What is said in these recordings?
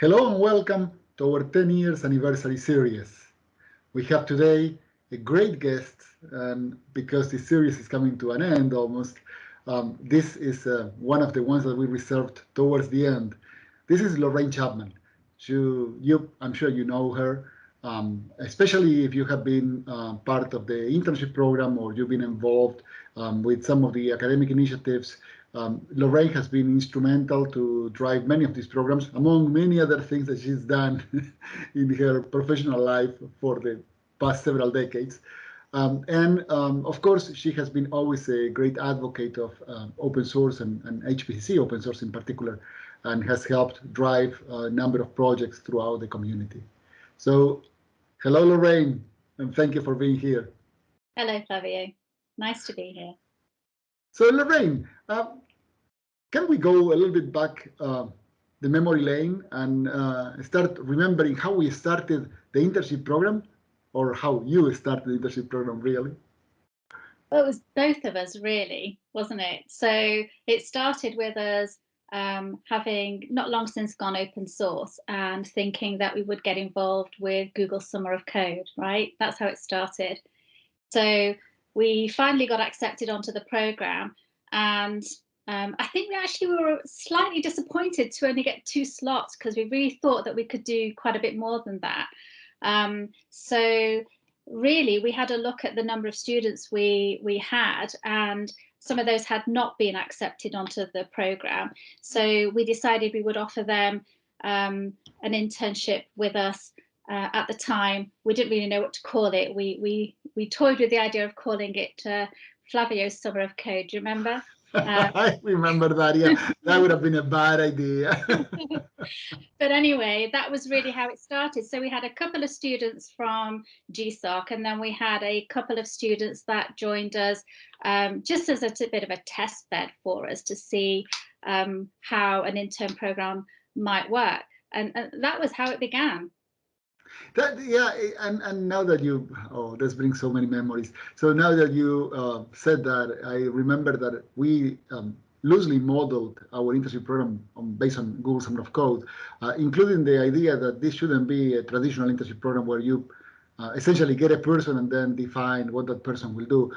Hello and welcome to our 10 years anniversary series. We have today a great guest, and because this series is coming to an end almost, this is one of the ones that we reserved towards the end. This is Lorraine Chapman. I'm sure you know her, especially if you have been part of the internship program or you've been involved with some of the academic initiatives. Lorraine has been instrumental to drive many of these programs, among many other things that she's done in her professional life for the past several decades. Of course, she has been always a great advocate of open source and HPCC open source in particular, and has helped drive a number of projects throughout the community. So, hello, Lorraine, and thank you for being here. Hello, Flavio. Nice to be here. So, Lorraine, can we go a little bit back the memory lane and start remembering how we started the internship program, or how you started the internship program, really? Well, it was both of us, really, wasn't it? So it started with us having not long since gone open source and thinking that we would get involved with Google Summer of Code, right? That's how it started. So we finally got accepted onto the program, and I think we were slightly disappointed to only get 2 slots, because we really thought that we could do quite a bit more than that. So really, we had a look at the number of students we had, and some of those had not been accepted onto the program. So we decided we would offer them an internship with us. At the time, we didn't really know what to call it. We toyed with the idea of calling it Flavio's Summer of Code. Do you remember? I remember that. Yeah, that would have been a bad idea. But anyway, that was really how it started. So we had a couple of students from GSOC, and then we had a couple of students that joined us just as a bit of a test bed for us to see how an intern program might work. And that was how it began. And now that this brings so many memories. So now that you said that, I remember that we loosely modeled our internship program based on Google Summer of Code, including the idea that this shouldn't be a traditional internship program where you essentially get a person and then define what that person will do.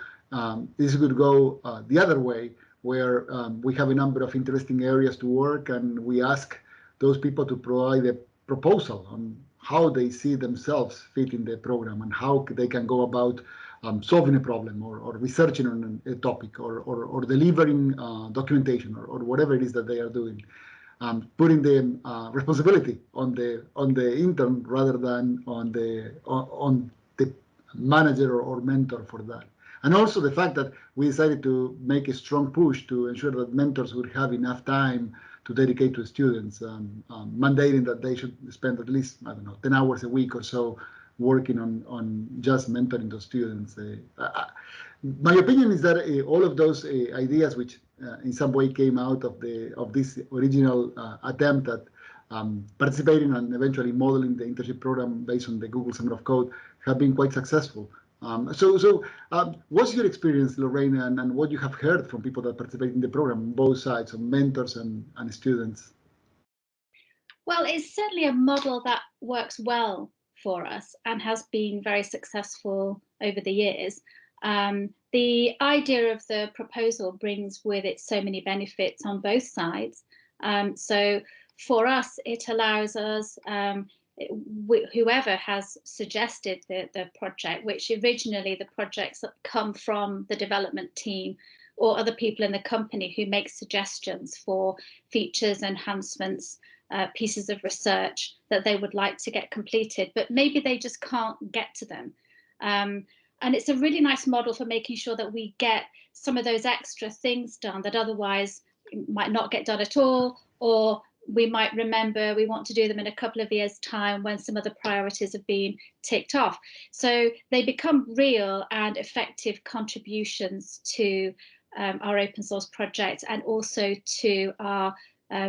This would go the other way, where we have a number of interesting areas to work, and we ask those people to provide a proposal on how they see themselves fit in the program and how they can go about solving a problem or researching on a topic or delivering documentation or whatever it is that they are doing. Putting the responsibility on the intern rather than on the manager or mentor for that. And also the fact that we decided to make a strong push to ensure that mentors would have enough time to dedicate to students, mandating that they should spend at least, 10 hours a week or so working on just mentoring those students. My opinion is that all of those ideas, which in some way came out of this original attempt at participating and eventually modeling the internship program based on the Google Summer of Code, have been quite successful. What's your experience, Lorraine, and what you have heard from people that participate in the program, both sides, of mentors and students? Well, it's certainly a model that works well for us and has been very successful over the years. The idea of the proposal brings with it so many benefits on both sides. So for us, it allows us, whoever has suggested the project, which originally the projects come from the development team or other people in the company who make suggestions for features, enhancements, pieces of research that they would like to get completed, but maybe they just can't get to them. And it's a really nice model for making sure that we get some of those extra things done that otherwise might not get done at all, or we might remember we want to do them in a couple of years' time when some other priorities have been ticked off. So they become real and effective contributions to our open source project and also to our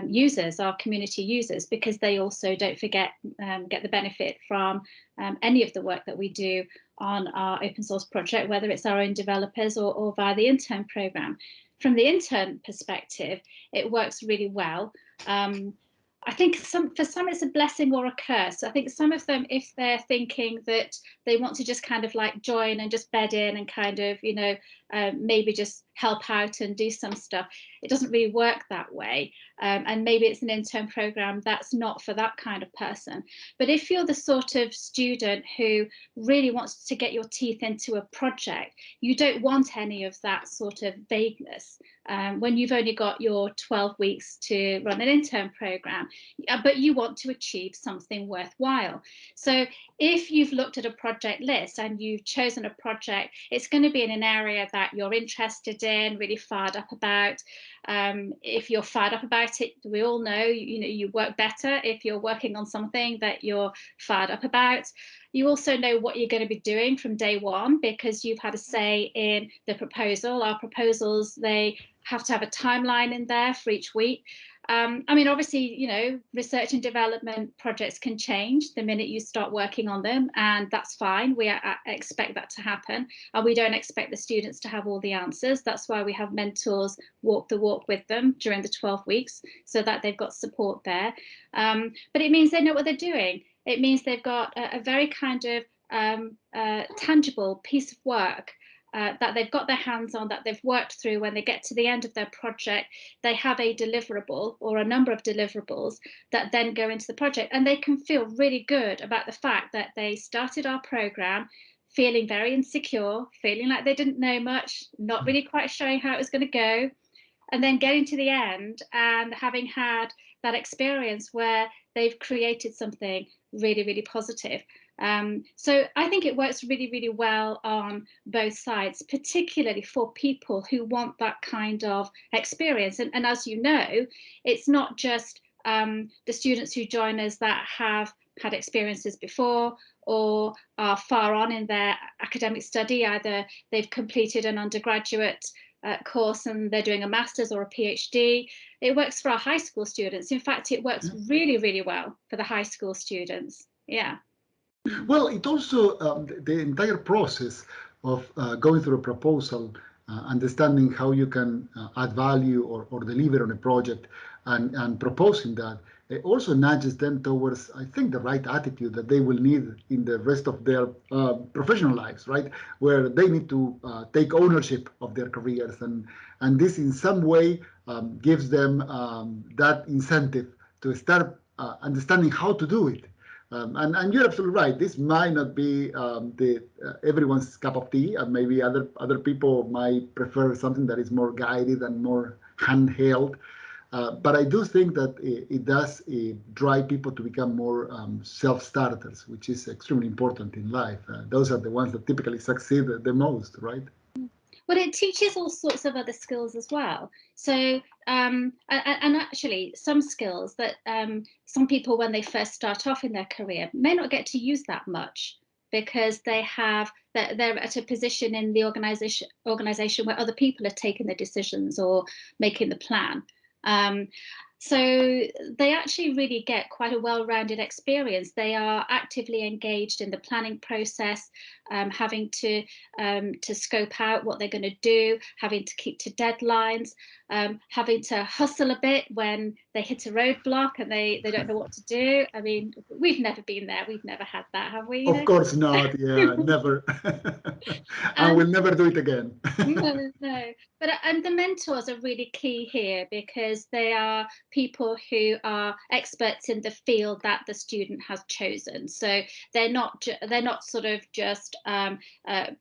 users, our community users, because they also, don't forget, get the benefit from any of the work that we do on our open source project, whether it's our own developers or via the intern program. From the intern perspective, it works really well. I think for some it's a blessing or a curse. I think some of them, if they're thinking that they want to just kind of like join and just bed in and kind of, you know, maybe just help out and do some stuff, it doesn't really work that way. And maybe it's an intern program that's not for that kind of person. But if you're the sort of student who really wants to get your teeth into a project, you don't want any of that sort of vagueness. When you've only got your 12 weeks to run an intern program, but you want to achieve something worthwhile. So if you've looked at a project list and you've chosen a project, it's going to be in an area that you're interested in, really fired up about. If you're fired up about it, we all know, you know, you work better if you're working on something that you're fired up about. You also know what you're going to be doing from day one because you've had a say in the proposal. Our proposals, they have to have a timeline in there for each week. I mean, obviously, you know, research and development projects can change the minute you start working on them, and that's fine. We expect that to happen, and we don't expect the students to have all the answers. That's why we have mentors walk the walk with them during the 12 weeks so that they've got support there. But it means they know what they're doing. It means they've got a very kind of tangible piece of work that they've got their hands on, that they've worked through. When they get to the end of their project, they have a deliverable or a number of deliverables that then go into the project, and they can feel really good about the fact that they started our program feeling very insecure, feeling like they didn't know much, not really quite showing how it was going to go, and then getting to the end and having had that experience where they've created something really, really positive. So I think it works really, really well on both sides, particularly for people who want that kind of experience. And as you know, it's not just the students who join us that have had experiences before or are far on in their academic study. Either they've completed an undergraduate course and they're doing a master's or a PhD. It works for our high school students. In fact, it works really, really well for the high school students. Yeah. Well, it also, the entire process of going through a proposal, understanding how you can add value or deliver on a project and proposing that, it also nudges them towards, I think, the right attitude that they will need in the rest of their professional lives, right? Where they need to take ownership of their careers. And this in some way gives them that incentive to start understanding how to do it. And you're absolutely right. This might not be everyone's cup of tea, and maybe other people might prefer something that is more guided and more handheld. But I do think that it does drive people to become more self-starters, which is extremely important in life. Those are the ones that typically succeed the most, right? Well, it teaches all sorts of other skills as well. So, and actually some skills that some people, when they first start off in their career, may not get to use that much because they're at a position in the organization where other people are taking the decisions or making the plan. So they actually really get quite a well-rounded experience. They are actively engaged in the planning process, having to scope out what they're going to do, having to keep to deadlines, having to hustle a bit when they hit a roadblock and they don't know what to do. I mean, we've never been there. We've never had that, have we? Of course not. Yeah, never. And we'll never do it again. No. But and the mentors are really key here because they are people who are experts in the field that the student has chosen. So they're not sort of just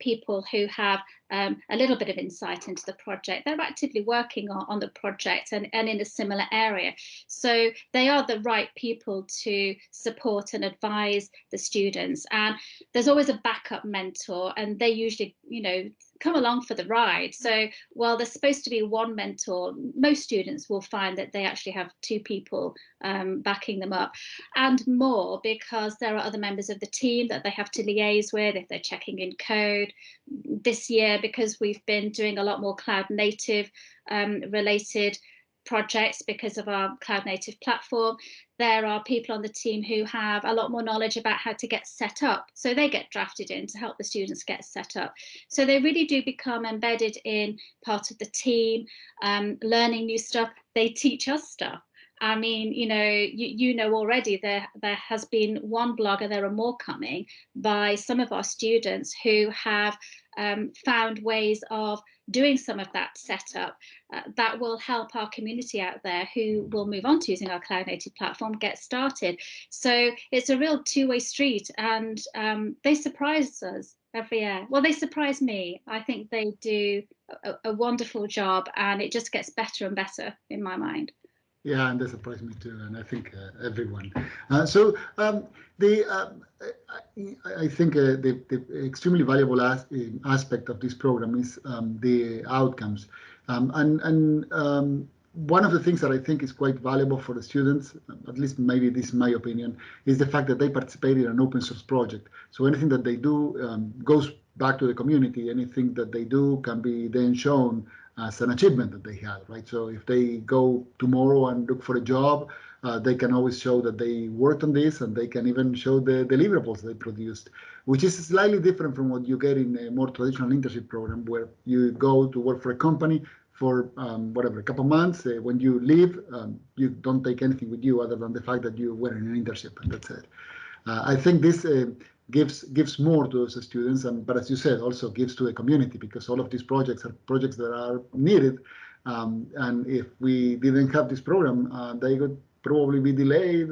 people who have a little bit of insight into the project. They're actively working on the project and in a similar area. So they are the right people to support and advise the students. And there's always a backup mentor, and they usually, you know, come along for the ride. So while there's supposed to be one mentor, most students will find that they actually have two people backing them up, and more because there are other members of the team that they have to liaise with if they're checking in code. This year, because we've been doing a lot more cloud native related projects because of our cloud native platform, there are people on the team who have a lot more knowledge about how to get set up. So they get drafted in to help the students get set up. So they really do become embedded in part of the team, learning new stuff. They teach us stuff. I mean, you know already there has been one blog, and there are more coming, by some of our students who have found ways of doing some of that setup that will help our community out there who will move on to using our cloud native platform get started. So it's a real two-way street, and they surprise us every year. Well, they surprise me. I think they do a wonderful job, and it just gets better and better in my mind. Yeah, and that surprised me too, and I think everyone. I think the extremely valuable aspect of this program is the outcomes, and one of the things that I think is quite valuable for the students, at least maybe this is my opinion, is the fact that they participate in an open source project. So anything that they do goes back to the community. Anything that they do can be then shown as an achievement that they have, right? So if they go tomorrow and look for a job, they can always show that they worked on this, and they can even show the deliverables they produced, which is slightly different from what you get in a more traditional internship program, where you go to work for a company for whatever, a couple of months. When you leave, you don't take anything with you other than the fact that you were in an internship, and that's it. I think this gives more to those students, but as you said, also gives to the community, because all of these projects are projects that are needed. And if we didn't have this program, they would probably be delayed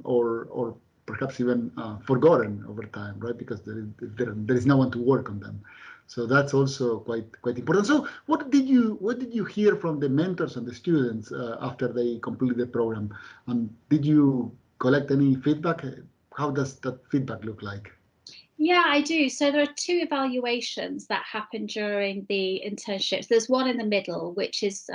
or perhaps even forgotten over time, right? Because there is no one to work on them. So that's also quite important. So what did you hear from the mentors and the students after they completed the program? Did you collect any feedback? How does that feedback look like? Yeah, I do. So there are two evaluations that happen during the internships. There's one in the middle, which is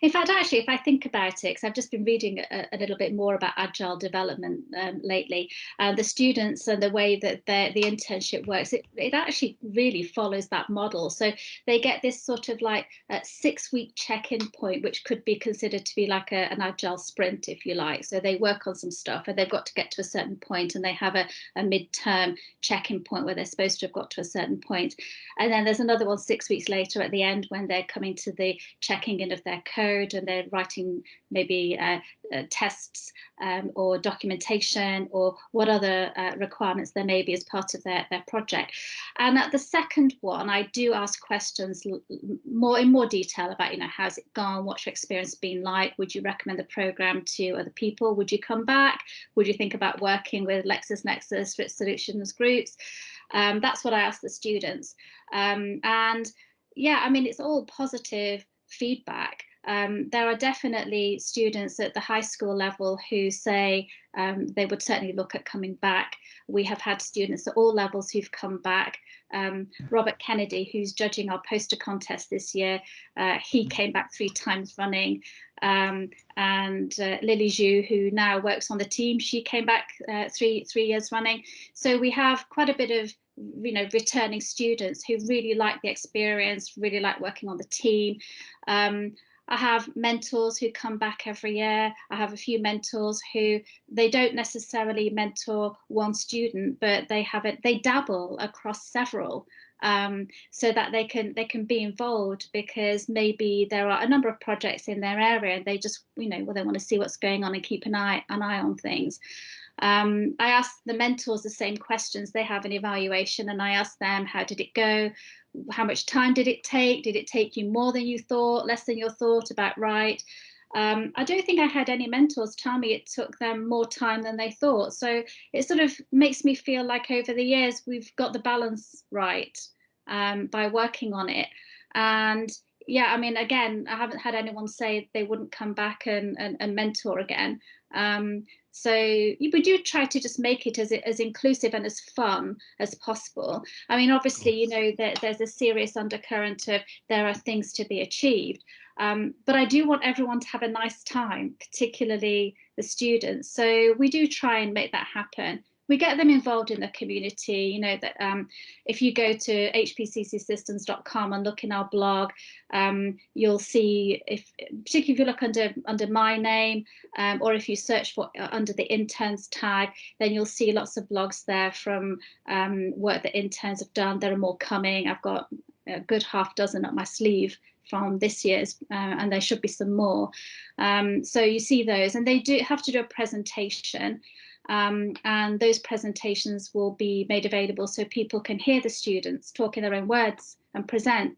in fact, actually, if I think about it, because I've just been reading a little bit more about agile development lately, the students and the way that the internship works, it actually really follows that model. So they get this sort of like 6-week check-in point, which could be considered to be like an agile sprint, if you like. So they work on some stuff, and they've got to get to a certain point, and they have a midterm check-in point where they're supposed to have got to a certain point. And then there's another one 6 weeks later at the end, when they're coming to the checking in of their code, and they're writing maybe tests or documentation, or what other requirements there may be as part of their project. And at the second one, I do ask questions in more detail about, how's it gone? What's your experience been like? Would you recommend the program to other people? Would you come back? Would you think about working with LexisNexis Risk Solutions Groups? That's what I ask the students. And yeah, I mean, it's all positive feedback. There are definitely students at the high school level who say they would certainly look at coming back. We have had students at all levels who've come back. Robert Kennedy, who's judging our poster contest this year, he came back 3 times running. And Lily Zhu, who now works on the team, she came back 3 years running. So we have quite a bit of returning students who really like the experience, really like working on the team. I have mentors who come back every year. I have a few mentors who they don't necessarily mentor one student, but they dabble across several, so that they can be involved, because maybe there are a number of projects in their area, and they just they want to see what's going on and keep an eye on things. I ask the mentors the same questions. They have an evaluation, and I ask them, how did it go? How much time did it take? Did it take you more than you thought, less than you thought? About right? I don't think I had any mentors tell me it took them more time than they thought. So it sort of makes me feel like over the years we've got the balance right by working on it. And yeah, I mean, again, I haven't had anyone say they wouldn't come back and mentor again. So we do try to just make it as inclusive and as fun as possible. I mean, obviously, there's a serious undercurrent of there are things to be achieved. But I do want everyone to have a nice time, particularly the students. So we do try and make that happen. We get them involved in the community. That if you go to hpccsystems.com and look in our blog, you'll see, particularly if you look under my name, or if you search for under the interns tag, then you'll see lots of blogs there from work that interns have done. There are more coming. I've got a good half dozen up my sleeve from this year's, and there should be some more. So you see those, and they do have to do a presentation. And those presentations will be made available so people can hear the students talk in their own words and present.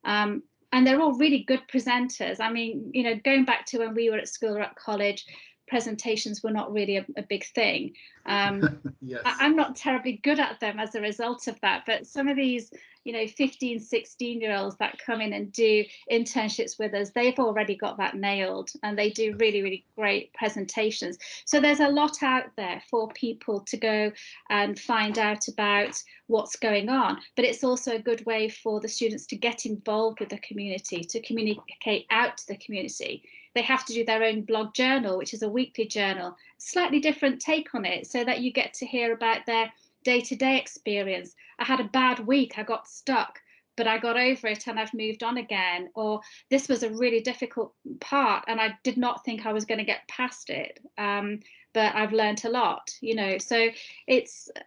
And they're all really good presenters. I mean, you know, going back to when we were at school or at college, presentations were not really a big thing. Yes. I'm not terribly good at them as a result of that, but some of these, you know, 15, 16-year-olds that come in and do internships with us, they've already got that nailed, and they do really, really great presentations. So there's a lot out there for people to go and find out about what's going on, but it's also a good way for the students to get involved with the community, to communicate out to the community. They have to do their own blog journal, which is a weekly journal, slightly different take on it, so that you get to hear about their day-to-day experience. I had a bad week, I got stuck, but I got over it and I've moved on again. Or this was a really difficult part and I did not think I was going to get past it. But I've learned a lot, you know. So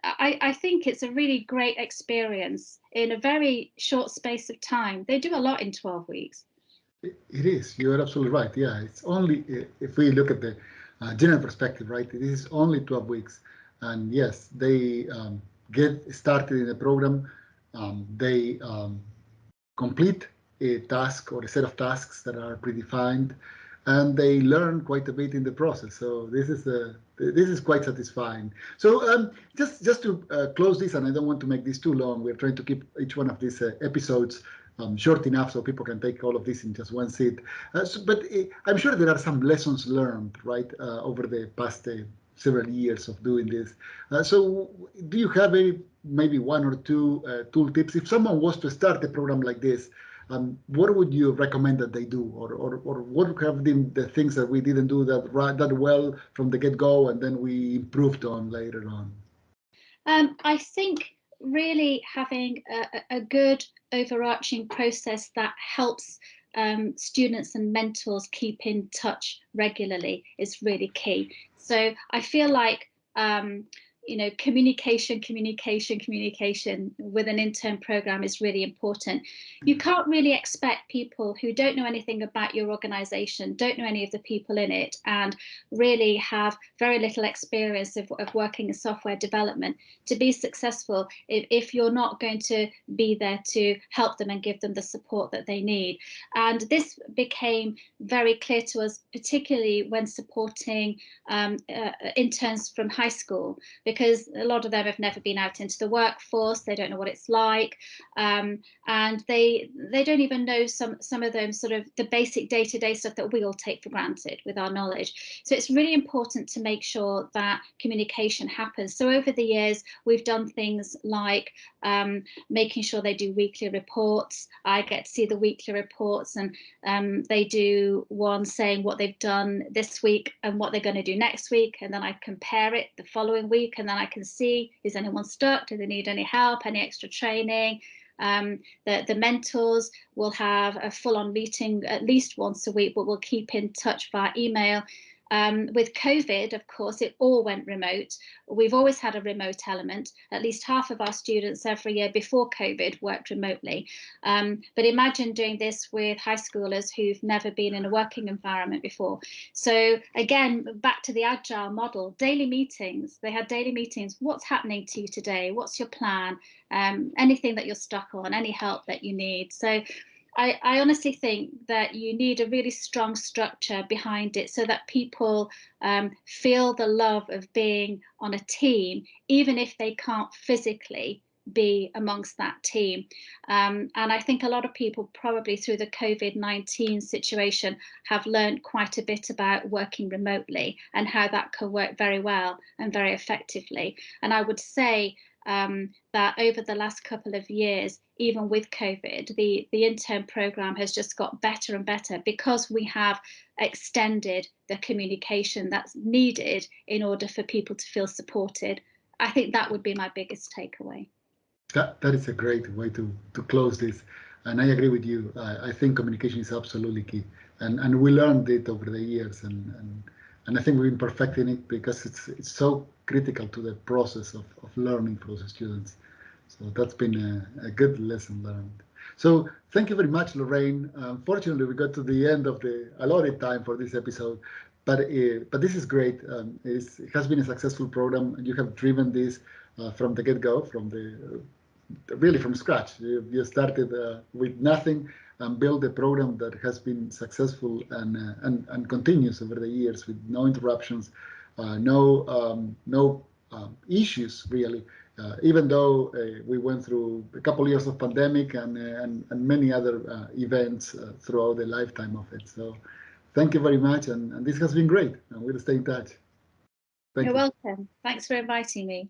I think it's a really great experience in a very short space of time. They do a lot in 12 weeks. It is. You're absolutely right. Yeah, it's only, if we look at the general perspective, right? It is only 12 weeks. And yes, they get started in the program. They complete a task or a set of tasks that are predefined, and they learn quite a bit in the process. So this is quite satisfying. So just to close this, and I don't want to make this too long. We're trying to keep each one of these episodes short enough so people can take all of this in just one sit. But I'm sure there are some lessons learned, right, over the past several years of doing this. So do you have maybe one or two tool tips? If someone was to start a program like this, what would you recommend that they do? Or what have been the things that we didn't do that well from the get-go and then we improved on later on? I think really having a good overarching process that helps students and mentors keep in touch regularly is really key. So I feel like you know, communication with an intern program is really important. You can't really expect people who don't know anything about your organization, don't know any of the people in it, and really have very little experience of working in software development to be successful if you're not going to be there to help them and give them the support that they need. And this became very clear to us, particularly when supporting interns from high school, because a lot of them have never been out into the workforce. They don't know what it's like, and they don't even know some of them sort of the basic day-to-day stuff that we all take for granted with our knowledge. So it's really important to make sure that communication happens. So over the years, we've done things like making sure they do weekly reports. I get to see the weekly reports, and they do one saying what they've done this week and what they're going to do next week, and then I compare it the following week, and then I can see, is anyone stuck? Do they need any help, any extra training? The mentors will have a full-on meeting at least once a week, but we'll keep in touch via email. With COVID, of course, it all went remote. We've always had a remote element. At least half of our students every year before COVID worked remotely. But imagine doing this with high schoolers who've never been in a working environment before. So again, back to the agile model, daily meetings. They had daily meetings. What's happening to you today? What's your plan? Anything that you're stuck on, any help that you need. So I honestly think that you need a really strong structure behind it so that people feel the love of being on a team, even if they can't physically be amongst that team. And I think a lot of people probably through the COVID-19 situation have learned quite a bit about working remotely and how that can work very well and very effectively. And I would say that over the last couple of years, even with COVID, the intern program has just got better and better because we have extended the communication that's needed in order for people to feel supported. I think that would be my biggest takeaway. That is a great way to close this. And I agree with you. I think communication is absolutely key. And we learned it over the years. And I think we've been perfecting it because it's so critical to the process of learning for the students. So that's been a good lesson learned. So thank you very much, Lorraine. Unfortunately, we got to the end of the allotted time for this episode, but this is great. It has been a successful program, and you have driven this from the get-go, really from scratch. You started with nothing and built a program that has been successful and continues over the years with no interruptions, no issues really. Even though we went through a couple of years of pandemic and many other events throughout the lifetime of it. So thank you very much. And this has been great. And we'll stay in touch. You're welcome. Thanks for inviting me.